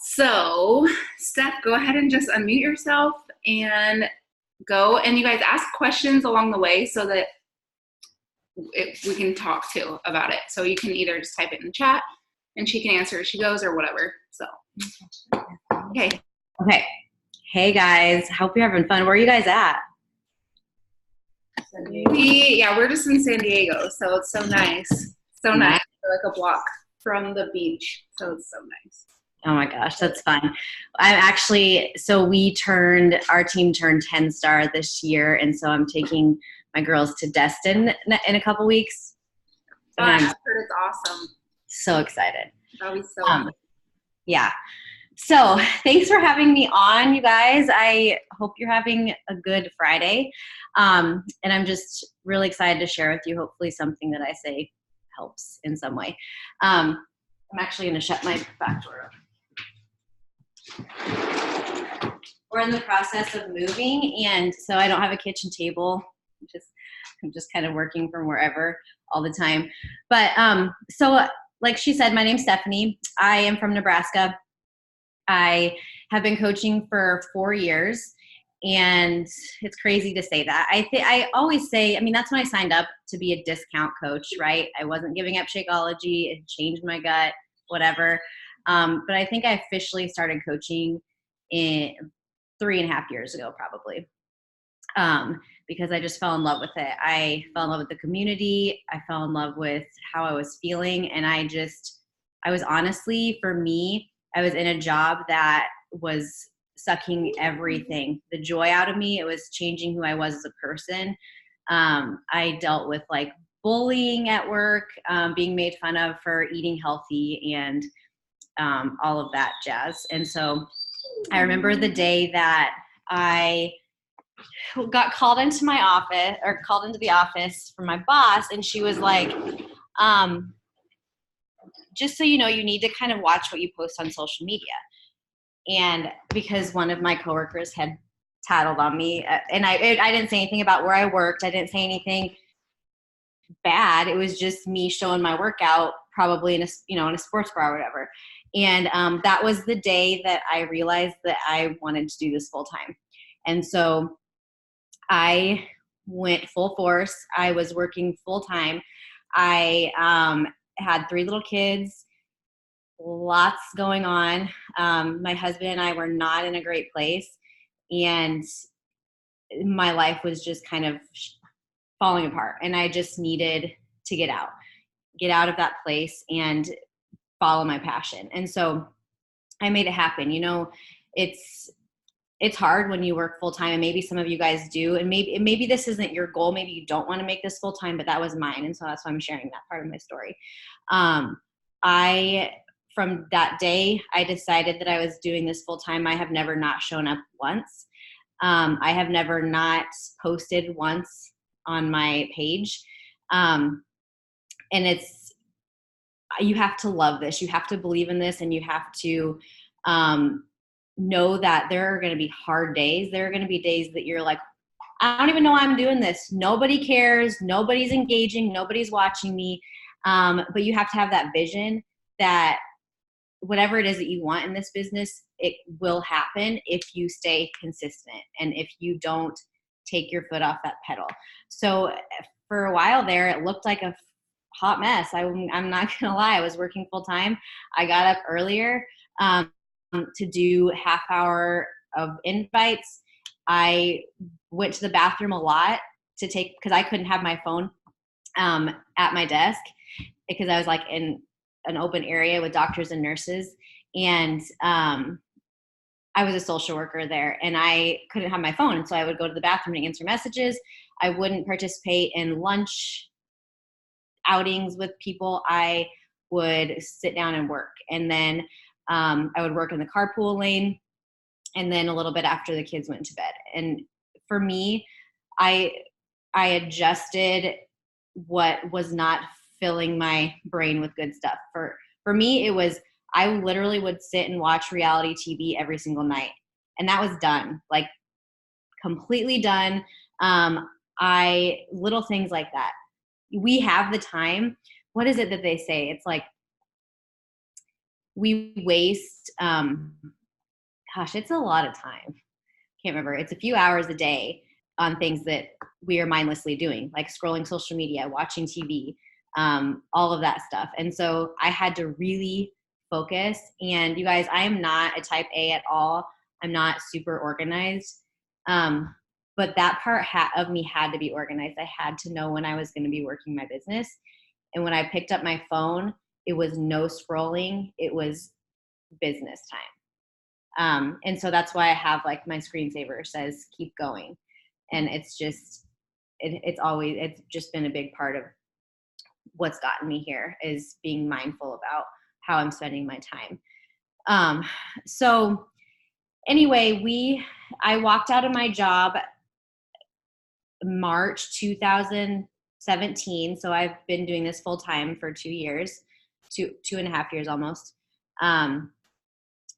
So, Steph, go ahead and just unmute yourself and go. And you guys ask questions along the way so that we can talk too about it. So you can either just type it in the chat and she can answer as she goes or whatever. So, okay. Okay. Hey guys, hope you're having fun. Where are you guys at? We're just in San Diego, so it's so nice. So nice. We're like a block from the beach, so it's so nice. Oh my gosh, that's fun. I'm actually, so our team turned 10 star this year, and so I'm taking my girls to Destin in a couple weeks. I've heard it's awesome. So excited. That'll be so fun. Yeah. So thanks for having me on, you guys. I hope you're having a good Friday. And I'm just really excited to share with you, hopefully something that I say helps in some way. I'm actually going to shut my back door up. We're in the process of moving, and so I don't have a kitchen table. I'm just kind of working from wherever all the time. But so like she said, my name's Stephanie. I am from Nebraska. I have been coaching for 4 years, and it's crazy to say that. I always say, I mean, that's when I signed up to be a discount coach, right? I wasn't giving up Shakeology. It changed my gut, whatever. But I think I officially started coaching in 3.5 years ago, probably, because I just fell in love with it. I fell in love with the community. I fell in love with how I was feeling. And I was honestly, for me, I was in a job that was sucking everything, the joy out of me. It was changing who I was as a person. I dealt with like bullying at work, being made fun of for eating healthy, and all of that jazz. And so I remember the day that I got called into the office from my boss, and she was like, just so you know, you need to kind of watch what you post on social media. And because one of my coworkers had tattled on me, and I didn't say anything about where I worked. I didn't say anything bad. It was just me showing my workout, probably in a sports bar or whatever. And that was the day that I realized that I wanted to do this full time. And so I went full force. I was working full time. I had 3 little kids, lots going on. My husband and I were not in a great place, and my life was just kind of falling apart, and I just needed to get out of that place and follow my passion. And so I made it happen. You know, it's hard when you work full time, and maybe some of you guys do, and maybe this isn't your goal. Maybe you don't want to make this full time, but that was mine. And so that's why I'm sharing that part of my story. From that day, I decided that I was doing this full time. I have never not shown up once. I have never not posted once on my page. And you have to love this. You have to believe in this, and you have to know that there are going to be hard days. There are going to be days that you're like, I don't even know why I'm doing this. Nobody cares. Nobody's engaging. Nobody's watching me. But you have to have that vision that whatever it is that you want in this business, it will happen if you stay consistent and if you don't take your foot off that pedal. So for a while there, it looked like a hot mess. I'm not going to lie. I was working full time. I got up earlier to do half hour of invites. I went to the bathroom a lot because I couldn't have my phone at my desk because I was like in an open area with doctors and nurses. And I was a social worker there, and I couldn't have my phone. And so I would go to the bathroom to answer messages. I wouldn't participate in lunch outings with people. I would sit down and work. And then I would work in the carpool lane, and then a little bit after the kids went to bed. And for me, I adjusted what was not filling my brain with good stuff. For me, it was, I literally would sit and watch reality TV every single night. And that was done, like completely done. Little things like that. We have the time. What is it that they say? It's like, we waste, it's a lot of time. Can't remember. It's a few hours a day on things that we are mindlessly doing, like scrolling social media, watching TV, all of that stuff. And so I had to really focus. And you guys, I am not a type A at all. I'm not super organized. But that part of me had to be organized. I had to know when I was going to be working my business. And when I picked up my phone, it was no scrolling. It was business time. And so that's why I have like my screensaver says, keep going. And it's just, it's just been a big part of what's gotten me here, is being mindful about how I'm spending my time. So anyway, I walked out of my job March 2017. So I've been doing this full time for 2 years, two and a half years almost. And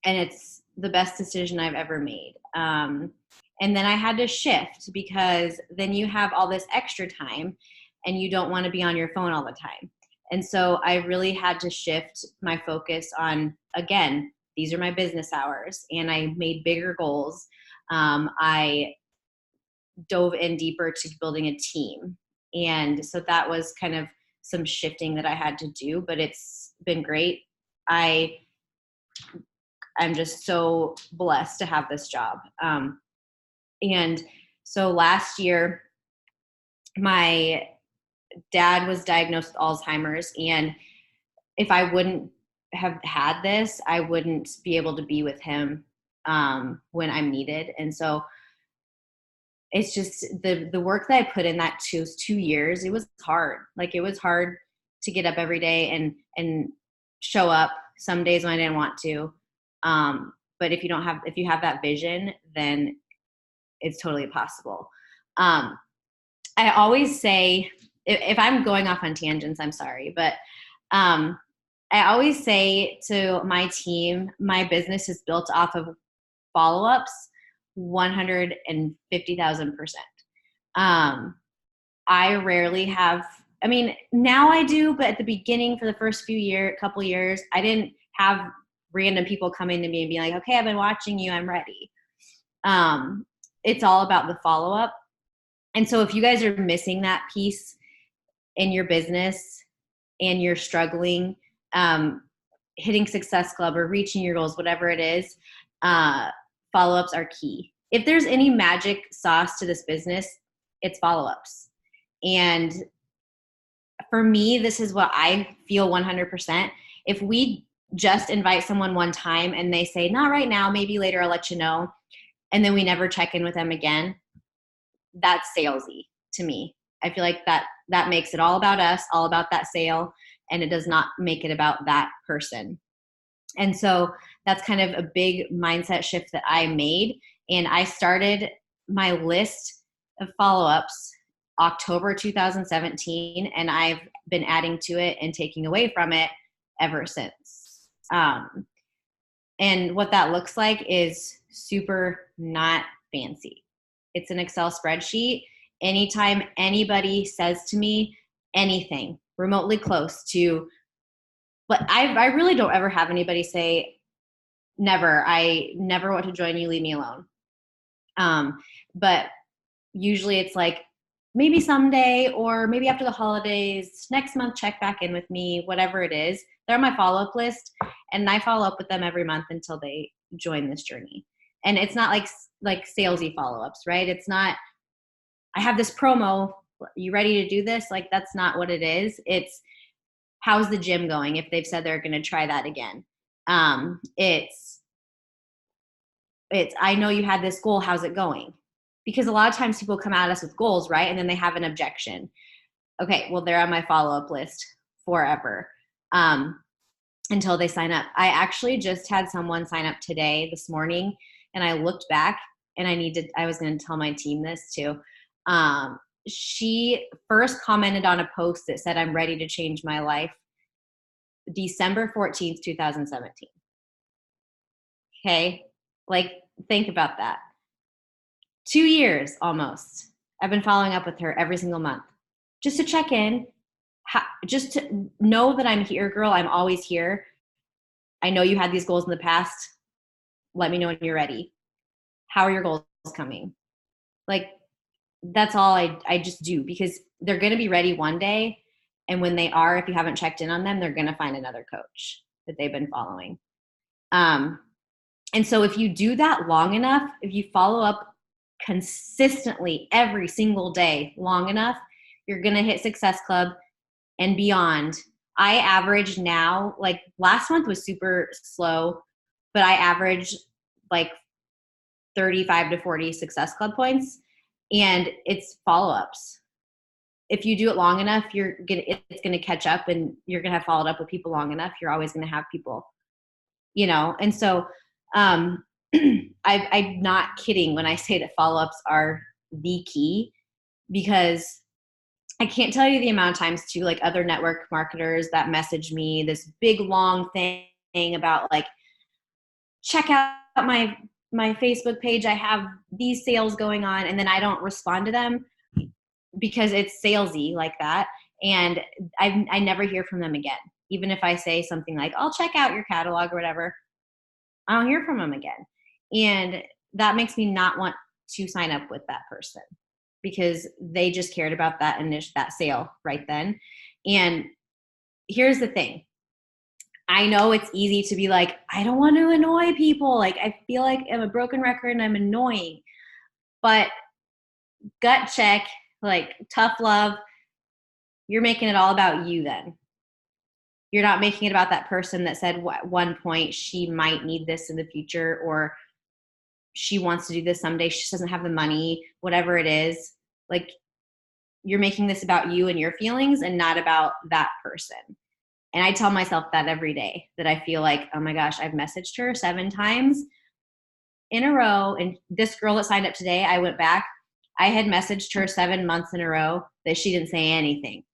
it's the best decision I've ever made. And then I had to shift, because then you have all this extra time and you don't want to be on your phone all the time. And so I really had to shift my focus on, again, these are my business hours, and I made bigger goals. I dove in deeper to building a team. And so that was kind of some shifting that I had to do, but it's been great. I'm just so blessed to have this job. And so last year, my dad was diagnosed with Alzheimer's, and if I wouldn't have had this, I wouldn't be able to be with him when I'm needed. And so it's just the work that I put in that 2 years, it was hard. Like, it was hard to get up every day and show up some days when I didn't want to. But if you have that vision, then it's totally possible. I always say, if I'm going off on tangents, I'm sorry, but I always say to my team, my business is built off of follow-ups 150,000%. I rarely have, now I do, but at the beginning, for the first couple years, I didn't have random people coming to me and being like, okay, I've been watching you, I'm ready. It's all about the follow-up. And so if you guys are missing that piece in your business and you're struggling, hitting Success Club or reaching your goals, whatever it is, follow-ups are key. If there's any magic sauce to this business, it's follow-ups. And for me, this is what I feel 100%. If we just invite someone one time and they say, not right now, maybe later, I'll let you know, and then we never check in with them again, that's salesy to me. I feel like that makes it all about us, all about that sale, and it does not make it about that person. And so that's kind of a big mindset shift that I made. And I started my list of follow-ups October 2017, and I've been adding to it and taking away from it ever since. And what that looks like is super not fancy. It's an Excel spreadsheet. Anytime anybody says to me anything remotely close to, but I really don't ever have anybody say, never, I never want to join you, leave me alone. But usually it's like, maybe someday, or maybe after the holidays, next month, check back in with me, whatever it is. They're on my follow-up list, and I follow up with them every month until they join this journey. And it's not like salesy follow-ups, right? It's not, I have this promo, you ready to do this? Like, that's not what it is. It's, how's the gym going? If they've said they're going to try that again. It's, I know you had this goal. How's it going? Because a lot of times people come at us with goals, right? And then they have an objection. Okay, well, they're on my follow-up list forever until they sign up. I actually just had someone sign up this morning, and I looked back, and I was going to tell my team this too. She first commented on a post that said, I'm ready to change my life, December 14th, 2017. Okay, like, think about that. 2 years almost. I've been following up with her every single month just to check in, just to know that I'm here, girl. I'm always here. I know you had these goals in the past. Let me know when you're ready. How are your goals coming? Like, that's all I just do, because they're going to be ready one day. And when they are, if you haven't checked in on them, they're going to find another coach that they've been following. And so if you do that long enough, if you follow up consistently every single day long enough, you're going to hit Success Club and beyond. I average now, like last month was super slow, but I average like 35 to 40 Success Club points, and it's follow-ups. If you do it long enough, it's going to catch up, and you're going to have followed up with people long enough. You're always going to have people, and so I'm not kidding when I say that follow-ups are the key, because I can't tell you the amount of times too, like other network marketers that message me this big long thing about like, check out my Facebook page. I have these sales going on, and then I don't respond to them because it's salesy like that. And I never hear from them again. Even if I say something like, I'll check out your catalog or whatever, I don't hear from them again. And that makes me not want to sign up with that person, because they just cared about that sale right then. And here's the thing. I know it's easy to be like, I don't want to annoy people. Like, I feel like I'm a broken record and I'm annoying. But gut check, like tough love, you're making it all about you then. You're not making it about that person that said at one point she might need this in the future, or she wants to do this someday. She doesn't have the money, whatever it is. Like, you're making this about you and your feelings and not about that person. And I tell myself that every day, that I feel like, oh my gosh, I've messaged her 7 times in a row. And this girl that signed up today, I went back, I had messaged her 7 months in a row that she didn't say anything.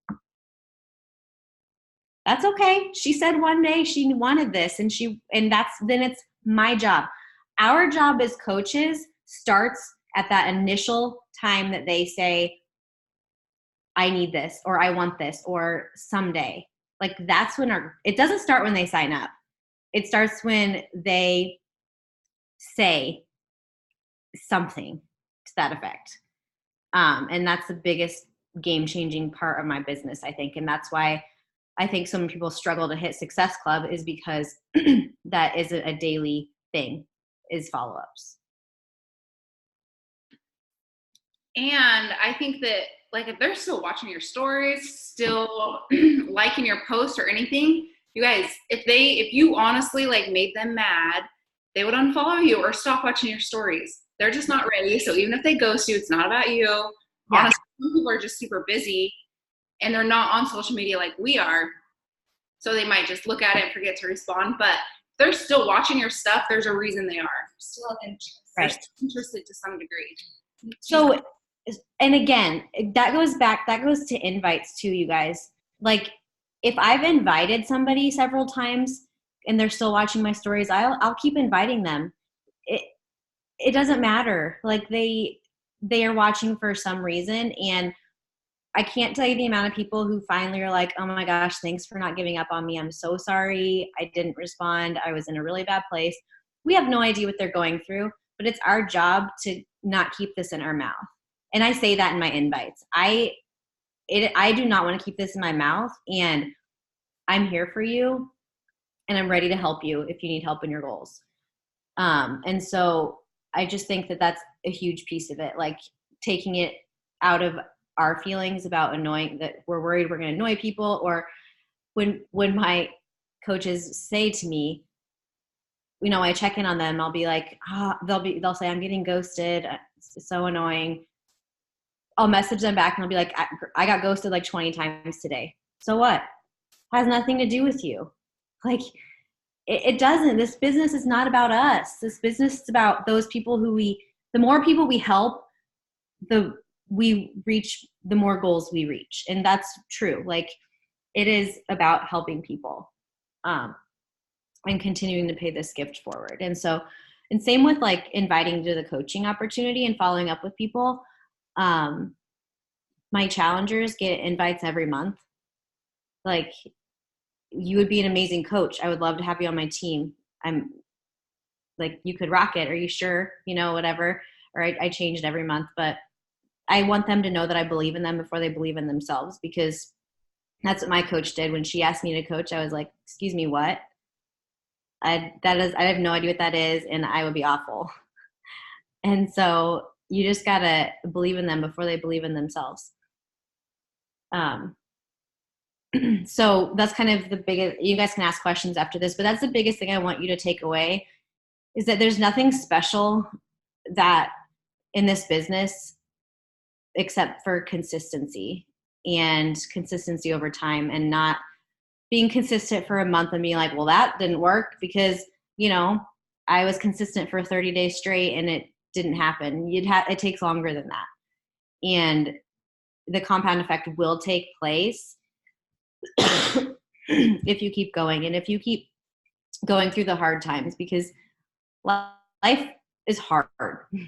That's okay. She said one day she wanted this, and then it's my job. Our job as coaches starts at that initial time that they say, I need this, or I want this, or someday. Like, that's when it doesn't start when they sign up. It starts when they say something to that effect. And that's the biggest game-changing part of my business, I think. And that's why I think so many people struggle to hit Success Club, is because that isn't a daily thing, is follow-ups. And I think that, like, if they're still watching your stories, still liking your posts or anything, you guys, if you honestly like made them mad, they would unfollow you or stop watching your stories. They're just not ready. So even if they ghost you, it's not about you. Yeah. Honestly, some people are just super busy and they're not on social media like we are. So they might just look at it and forget to respond. But if they're still watching your stuff, there's a reason they are. Still have interest. Right. They're still interested to some degree. So, and again, that goes to invites too, you guys. Like, if I've invited somebody several times and they're still watching my stories, I'll keep inviting them. It doesn't matter. Like, they are watching for some reason. And I can't tell you the amount of people who finally are like, oh my gosh, thanks for not giving up on me. I'm so sorry. I didn't respond. I was in a really bad place. We have no idea what they're going through, but it's our job to not keep this in our mouth. And I say that in my invites. I do not want to keep this in my mouth, and I'm here for you, and I'm ready to help you if you need help in your goals. And so I just think that that's a huge piece of it, like taking it out of our feelings about annoying, that we're worried we're going to annoy people. Or when my coaches say to me, I check in on them, I'll be like, they'll say, I'm getting ghosted. It's so annoying. I'll message them back and I'll be like, I got ghosted like 20 times today. So what? Has nothing to do with you. Like, it doesn't. This business is not about us. This business is about those people the more people we help, the more goals we reach. And that's true. Like, it is about helping people, and continuing to pay this gift forward. And same with like inviting to the coaching opportunity and following up with people. My challengers get invites every month. Like, you would be an amazing coach. I would love to have you on my team. I'm like, you could rock it. Are you sure? You know, whatever. Or I change it every month, but I want them to know that I believe in them before they believe in themselves, because that's what my coach did. When she asked me to coach, I was like, excuse me, what? I have no idea what that is, and I would be awful. And so you just got to believe in them before they believe in themselves. So that's kind of the biggest, you guys can ask questions after this, but that's the biggest thing I want you to take away, is that there's nothing special that in this business except for consistency over time, and not being consistent for a month and being like, well, that didn't work because, you know, I was consistent for 30 days straight and it didn't happen. It takes longer than that. And the compound effect will take place if you keep going, and if you keep going through the hard times, because life is hard,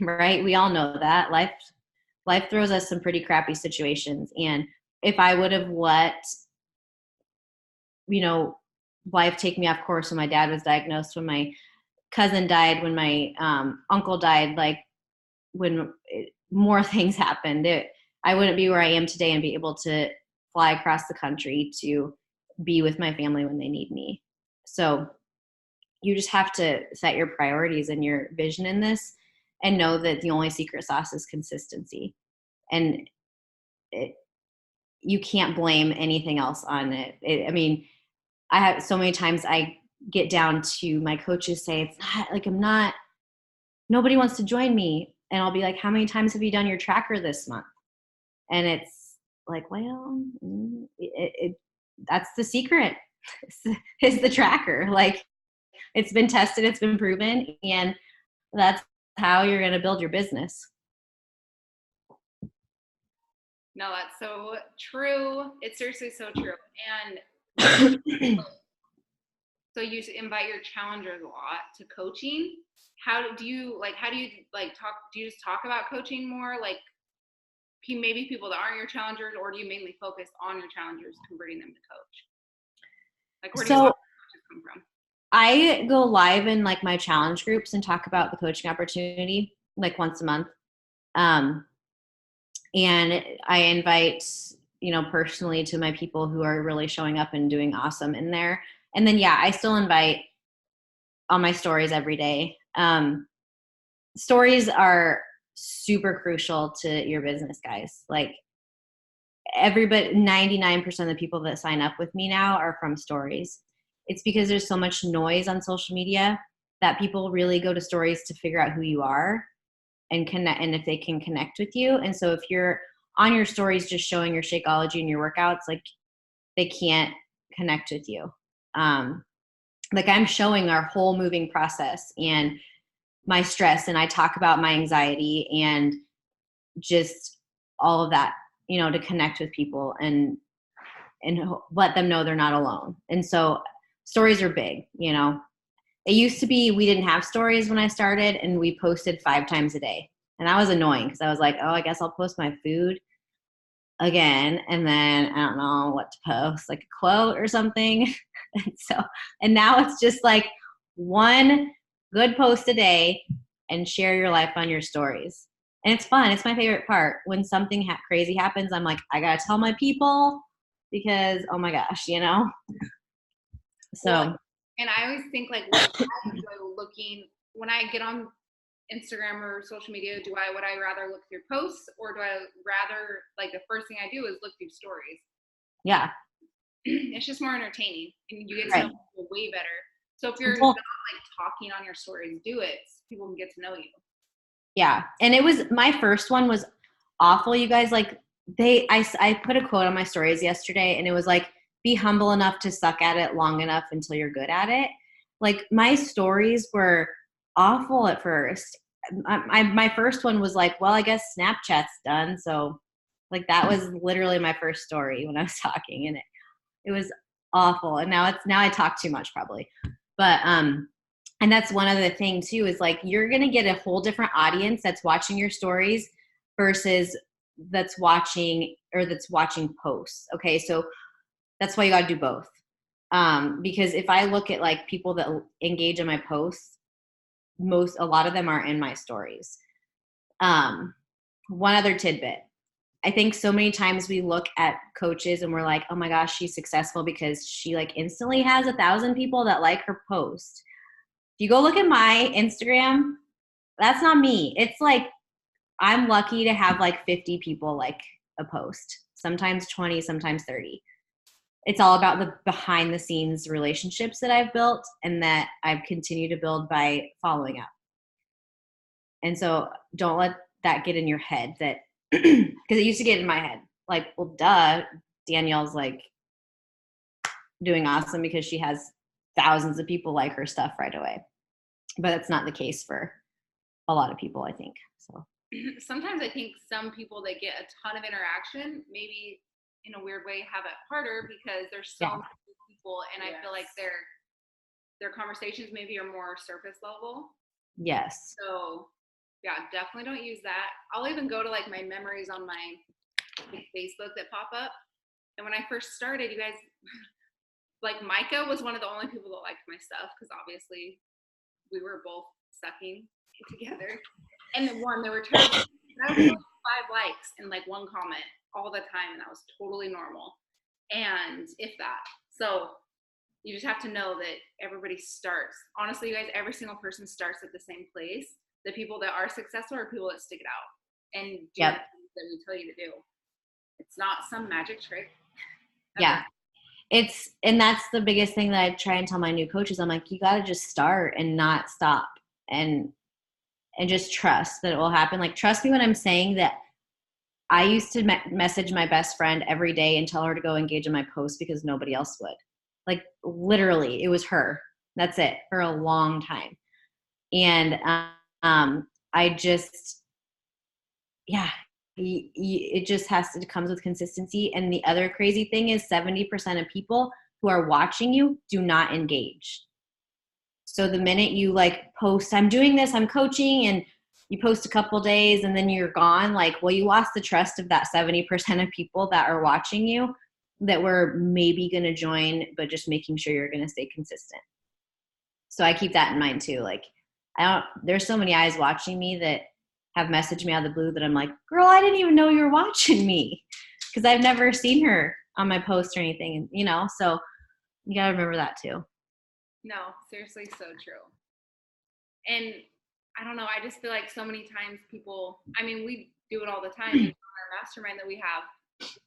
right? We all know that life throws us some pretty crappy situations. And if I would have let, you know, life take me off course when my dad was diagnosed, when my cousin died, when my uncle died, like when more things happened, I wouldn't be where I am today and be able to fly across the country to be with my family when they need me. So you just have to set your priorities and your vision in this, and know that the only secret sauce is consistency. And you can't blame anything else on it. I mean, I have so many times I get down to my coaches say, it's not like nobody wants to join me. And I'll be like, how many times have you done your tracker this month? And it's like, well, that's the secret, is the tracker. Like, it's been tested, it's been proven, and that's how you're going to build your business. No, that's so true. It's seriously so true. And so you invite your challengers a lot to coaching. How do you talk? Do you just talk about coaching more? Like, maybe people that aren't your challengers, or do you mainly focus on your challengers, converting them to coach? Like, where do you want coaches come from? I go live in like my challenge groups and talk about the coaching opportunity like once a month. And I invite, you know, personally to my people who are really showing up and doing awesome in there. And then, yeah, I still invite on my stories every day. Stories are super crucial to your business, guys. Like, 99% of the people that sign up with me now are from stories. It's because there's so much noise on social media that people really go to stories to figure out who you are and connect, and if they can connect with you. And so if you're on your stories just showing your Shakeology and your workouts, like, they can't connect with you. Like, I'm showing our whole moving process and my stress, and I talk about my anxiety and just all of that, you know, to connect with people and let them know they're not alone. And so stories are big, you know. It used to be we didn't have stories when I started, and we posted 5 times a day. And that was annoying, because I was like, oh, I guess I'll post my food again, and then I don't know what to post, like a quote or something. And now it's just like one good post a day and share your life on your stories. And it's fun. It's my favorite part. When something crazy happens, I'm like, I gotta tell my people, because oh my gosh, you know. So, well, and I always think, like, what I enjoy looking when I get on Instagram or social media, would I rather look through posts, or do I rather, like, the first thing I do is look through stories? Yeah. It's just more entertaining, and you get to know people way better. So if you're not like talking on your stories, do it. People can get to know you. Yeah. And it was, my first one was awful, you guys. Like, I put a quote on my stories yesterday, and it was like, be humble enough to suck at it long enough until you're good at it. Like, my stories were awful at first. My first one was like, well, I guess Snapchat's done. So, like, that was literally my first story when I was talking, and it was awful. And now I talk too much probably. But, and that's one other thing too, is like, you're going to get a whole different audience that's watching your stories versus that's watching posts. Okay. So that's why you got to do both. Because if I look at like people that engage in my posts, a lot of them are in my stories. One other tidbit. I think so many times we look at coaches and we're like, oh my gosh, she's successful because she like instantly has 1,000 people that like her post. If you go look at my Instagram, that's not me. It's like, I'm lucky to have like 50 people like a post, sometimes 20, sometimes 30. It's all about the behind the scenes relationships that I've built and that I've continued to build by following up. And so don't let that get in your head that, because it used to get in my head. Like, well, duh, Danielle's like doing awesome because she has thousands of people like her stuff right away. But that's not the case for a lot of people, I think. So sometimes I think some people that get a ton of interaction, maybe in a weird way, have it harder because there's so many people, and I feel like their conversations maybe are more surface level. Yes. So yeah, definitely don't use that. I'll even go to like my memories on my Facebook that pop up. And when I first started, you guys, like Micah was one of the only people that liked my stuff because obviously we were both sucking together. And the one, they were terrible. I was like 5 likes and like 1 comment all the time, and that was totally normal. And if that. So you just have to know that everybody starts. Honestly, you guys, every single person starts at the same place. The people that are successful are people that stick it out and do the things that we tell you to do. It's not some magic trick. Yeah. And that's the biggest thing that I try and tell my new coaches. I'm like, you got to just start and not stop and just trust that it will happen. Like, trust me when I'm saying that I used to message my best friend every day and tell her to go engage in my post because nobody else would. Like, literally, it was her. That's it, for a long time. And I just, it just it comes with consistency. And the other crazy thing is 70% of people who are watching you do not engage. So the minute you like post, I'm doing this, I'm coaching, and you post a couple days and then you're gone, like, well, you lost the trust of that 70% of people that are watching you that were maybe going to join, but just making sure you're going to stay consistent. So I keep that in mind too. Like, there's so many eyes watching me that have messaged me out of the blue that I'm like, girl, I didn't even know you were watching me because I've never seen her on my post or anything, you know? So you got to remember that too. No, seriously, so true. And I don't know, I just feel like so many times people, I mean, we do it all the time in our mastermind that we have.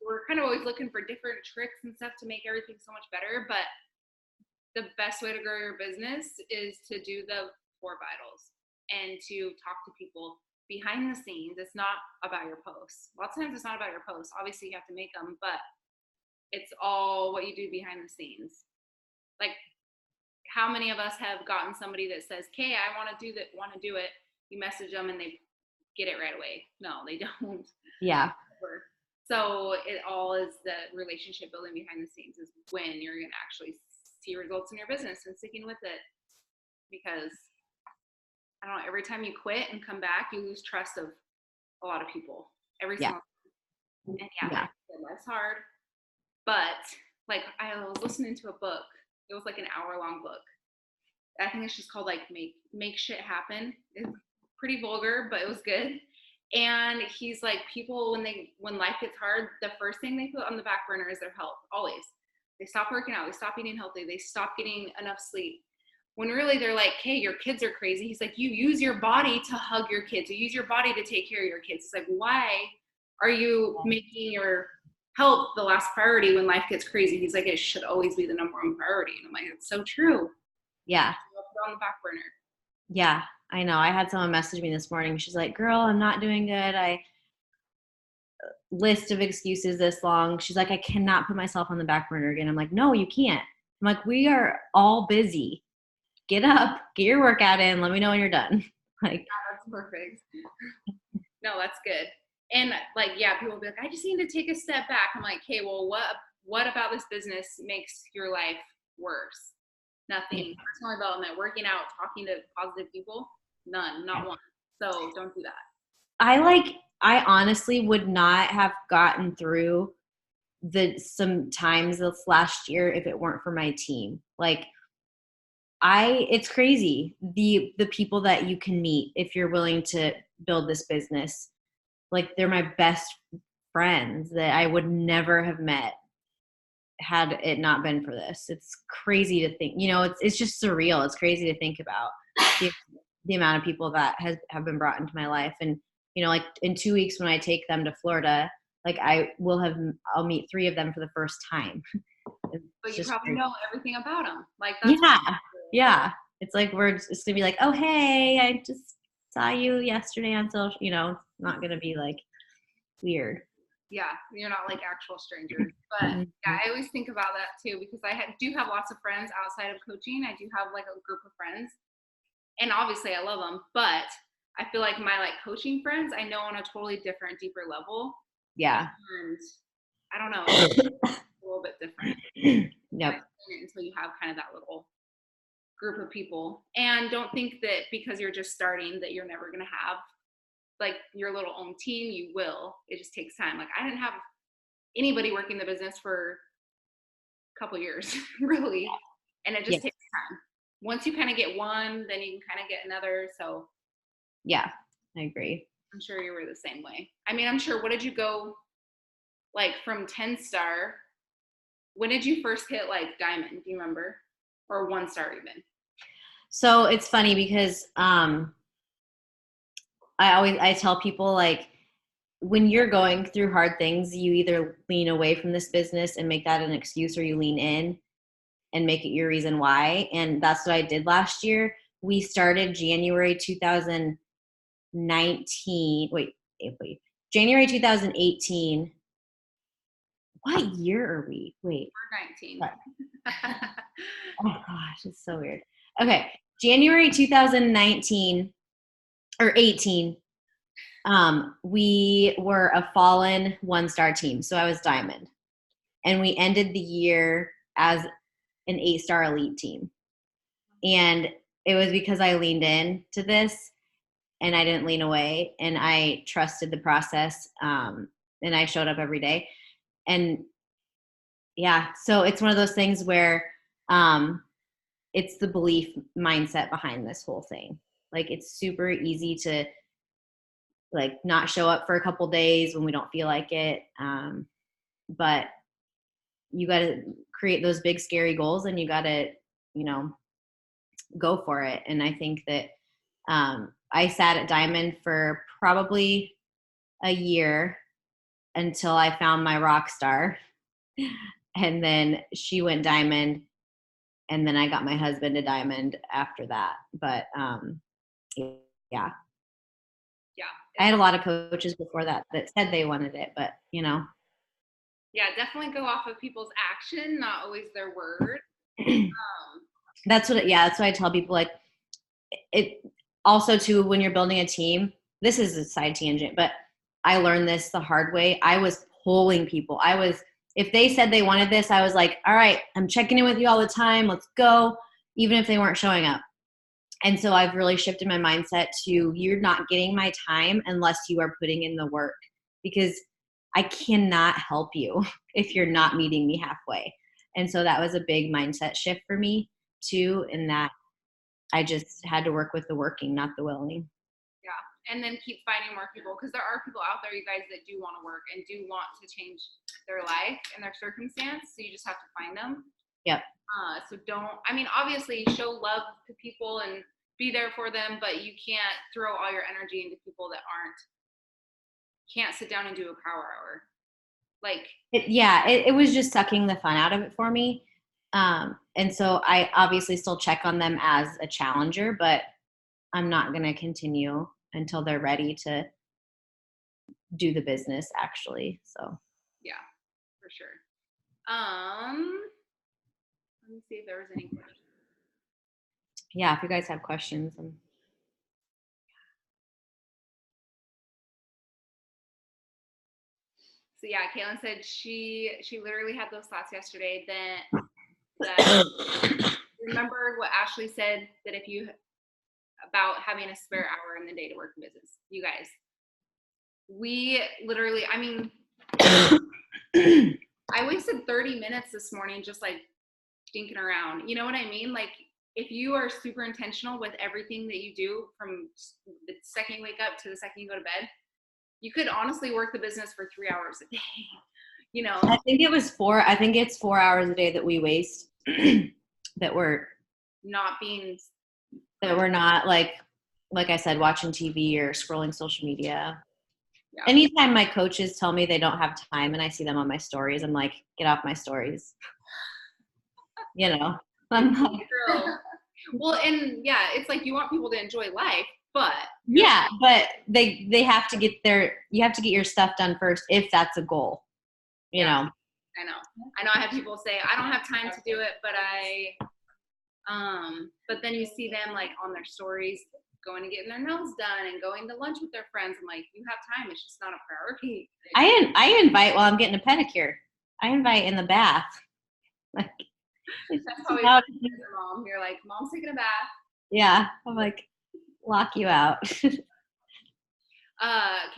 We're kind of always looking for different tricks and stuff to make everything so much better. But the best way to grow your business is to do the 4 vitals and to talk to people behind the scenes. It's not about your posts. Lots of times it's not about your posts. Obviously, you have to make them, but it's all what you do behind the scenes. Like, how many of us have gotten somebody that says, "Okay, I want to do that, want to do it." You message them and they get it right away. No, they don't. Yeah. So it all is the relationship building behind the scenes is when you're going to actually see results in your business and sticking with it. Because I don't know, every time you quit and come back, you lose trust of a lot of people. Every single time. And that's hard. But like, I was listening to a book. It was like an hour-long book. I think it's just called like make shit happen. It's pretty vulgar, but it was good. And he's like, people when life gets hard, the first thing they put on the back burner is their health. Always. They stop working out, they stop eating healthy, they stop getting enough sleep. When really they're like, hey, your kids are crazy. He's like, you use your body to hug your kids, you use your body to take care of your kids. It's like, why are you making your health the last priority when life gets crazy? He's like, it should always be the number 1 priority. And I'm like, it's so true. Yeah. On the back burner. Yeah, I know. I had someone message me this morning. She's like, girl, I'm not doing good. List of excuses this long. She's like, I cannot put myself on the back burner again. I'm like, no, you can't. I'm like, we are all busy. Get up, get your workout in. Let me know when you're done. Like, that's perfect. No, that's good. And like, yeah, people will be like, I just need to take a step back. I'm like, hey, well, what about this business makes your life worse? Nothing. Personal development, working out, talking to positive people, none, not one. So don't do that. I honestly would not have gotten through sometimes this last year if it weren't for my team. Like it's crazy the people that you can meet if you're willing to build this business. Like they're my best friends that I would never have met had it not been for this. It's crazy to think, it's just surreal. It's crazy to think about the amount of people that have been brought into my life. And, like in 2 weeks when I take them to Florida, like I'll meet 3 of them for the first time. But you probably know everything about them. Like that's yeah. It's like it's gonna be like, oh hey, I just saw you yesterday on social. It's not gonna be like weird. Yeah, you're not like actual strangers. But yeah, I always think about that too because I do have lots of friends outside of coaching. I do have like a group of friends, and obviously I love them. But I feel like my like coaching friends I know on a totally different, deeper level. Yeah. And I don't know, it's a little bit different. Yep. Until you have kind of that little group of people, and don't think that because you're just starting that you're never going to have like your little own team. You will. It just takes time. Like I didn't have anybody working the business for a couple years really, and it just takes time. Once you kind of get one, then you can kind of get another. So yeah, I agree. I'm sure you were the same way. I mean, I'm sure. What did you go like from 10-star? When did you first hit like diamond? Do you remember? Or 1-star even? So it's funny because I tell people like when you're going through hard things, you either lean away from this business and make that an excuse, or you lean in and make it your reason why. And that's what I did last year. We started January 2019. Wait. January 2018. What year are we? Wait. We're 19. Oh gosh, it's so weird. Okay. January 2019 or 18. We were a fallen 1-star team. So I was diamond. And we ended the year as an 8-star elite team. And it was because I leaned in to this and I didn't lean away, and I trusted the process. And I showed up every day. And yeah, so it's one of those things where it's the belief mindset behind this whole thing. Like it's super easy to like not show up for a couple days when we don't feel like it. But you got to create those big scary goals, and you got to, go for it. And I think that I sat at diamond for probably a year until I found my rock star. And then she went diamond, and then I got my husband to diamond after that. But yeah. I had a lot of coaches before that said they wanted it, but yeah, definitely go off of people's action, not always their word. That's what I tell people. Like it also too, when you're building a team, this is a side tangent, but I learned this the hard way. I was pulling people. If they said they wanted this, I was like, all right, I'm checking in with you all the time. Let's go. Even if they weren't showing up. And so I've really shifted my mindset to, you're not getting my time unless you are putting in the work, because I cannot help you if you're not meeting me halfway. And so that was a big mindset shift for me too, in that I just had to work with the working, not the willing. Yeah. And then keep finding more people, because there are people out there, you guys, that do want to work and do want to change their life and their circumstance. So you just have to find them. Yep. So obviously show love to people and be there for them, but you can't throw all your energy into people that can't sit down and do a power hour. Like it was just sucking the fun out of it for me. And so I obviously still check on them as a challenger, but I'm not going to continue until they're ready to do the business actually. So yeah, for sure. Let me see if there was any questions. Yeah, if you guys have questions. So yeah, Kaylin said she literally had those thoughts yesterday. Then remember what Ashley said, that about having a spare hour in the day to work in business. You guys, we literally, I wasted 30 minutes this morning just like dinking around. You know what I mean? Like if you are super intentional with everything that you do from the second you wake up to the second you go to bed, you could honestly work the business for 3 hours a day. You know, I think it's 4 hours a day that we waste that we're not being not like I said, watching TV or scrolling social media. Yeah. Anytime my coaches tell me they don't have time and I see them on my stories, I'm like, get off my stories. You know, I'm like, well, and yeah, it's like you want people to enjoy life, but yeah, but they have to get you have to get your stuff done first if that's a goal. You know. I know I have people say I don't have time to do it, but but then you see them like on their stories going and getting their nails done and going to lunch with their friends. I'm like, you have time, it's just not a priority. I invite while I'm getting a pedicure. I invite in the bath. Like, that's probably your mom. You're like, mom's taking a bath. Yeah, I'm like, lock you out. Kayla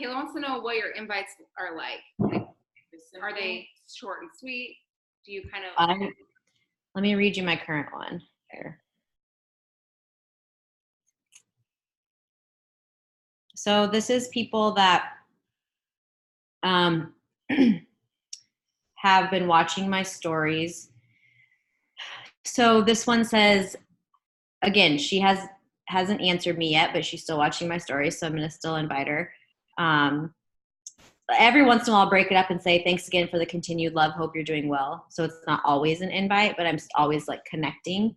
wants to know what your invites are like. Are they short and sweet? Do you kind of let me read you my current one here. So this is people that have been watching my stories. So this one says, again, she hasn't answered me yet, but she's still watching my stories, so I'm going to still invite her. Every once in a while, I'll break it up and say, thanks again for the continued love. Hope you're doing well. So it's not always an invite, but I'm always like connecting.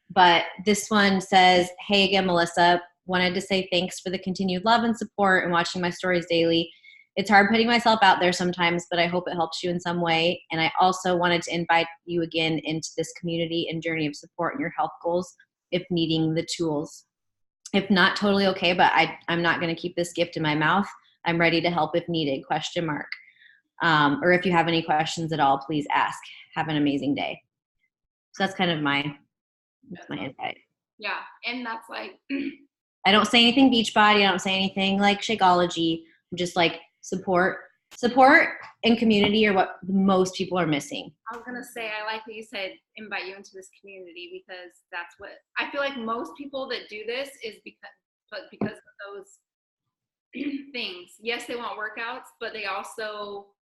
But this one says, hey again, Melissa, wanted to say thanks for the continued love and support and watching my stories daily. It's hard putting myself out there sometimes, but I hope it helps you in some way. And I also wanted to invite you again into this community and journey of support in your health goals if needing the tools. If not, totally okay, but I'm not going to keep this gift in my mouth. I'm ready to help if needed, ? Or if you have any questions at all, please ask. Have an amazing day. So that's kind of my insight. Yeah, and that's like I don't say anything Beachbody. I don't say anything like Shakeology. I'm just like support and community are what most people are missing. I was gonna say, I like that you said invite you into this community, because that's what I feel like most people that do this is because of those things. Yes, they want workouts, but they also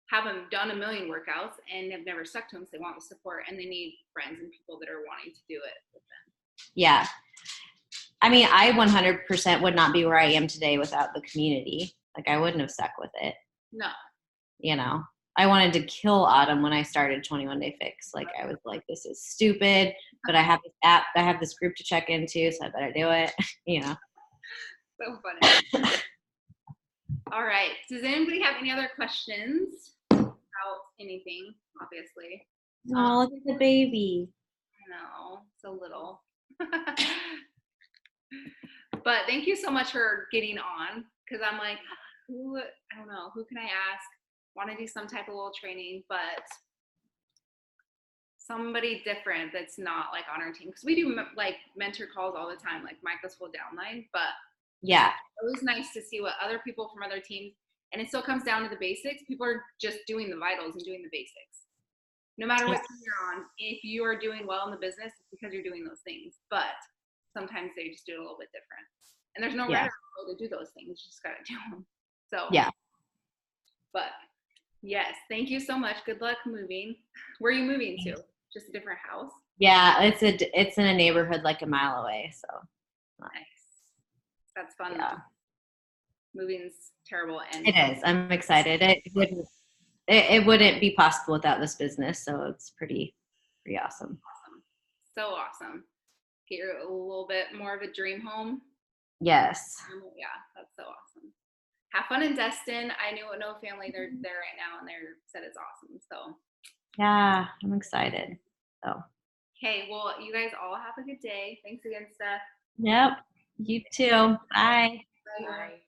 haven't done a million workouts and have never stuck to them. So they want the support and they need friends and people that are wanting to do it with them. Yeah. I mean, I 100% would not be where I am today without the community. Like, I wouldn't have stuck with it. No. You know, I wanted to kill Autumn when I started 21 Day Fix. Like, I was like, this is stupid, but I have this app, I have this group to check into, so I better do it. You know. So funny. All right. Does anybody have any other questions about anything? Obviously. Oh, look at the baby. I know, so little. But thank you so much for getting on, because I'm like, I don't know, who can I ask? Want to do some type of little training, but somebody different that's not like on our team, because we do like mentor calls all the time, like Micah's full downline, but yeah, it's always nice to see what other people from other teams, and it still comes down to the basics. People are just doing the vitals and doing the basics. No matter what team you're on, if you are doing well in the business, it's because you're doing those things. But sometimes they just do it a little bit different. And there's no right or wrong way to do those things. You just got to do them. So, yeah. But yes, thank you so much. Good luck moving. Where are you moving to? Just a different house? Yeah, it's in a neighborhood like a mile away. So nice. That's fun. Yeah. Moving's terrible. And it is. I'm excited. It wouldn't be possible without this business. So it's pretty awesome. So awesome. Get a little bit more of a dream home. Yes. Yeah, that's so awesome. Have fun in Destin. I know family, they're there right now and they said it's awesome. So yeah, I'm excited. So okay, well, you guys all have a good day. Thanks again, Stef. Yep. You too. Bye. Bye.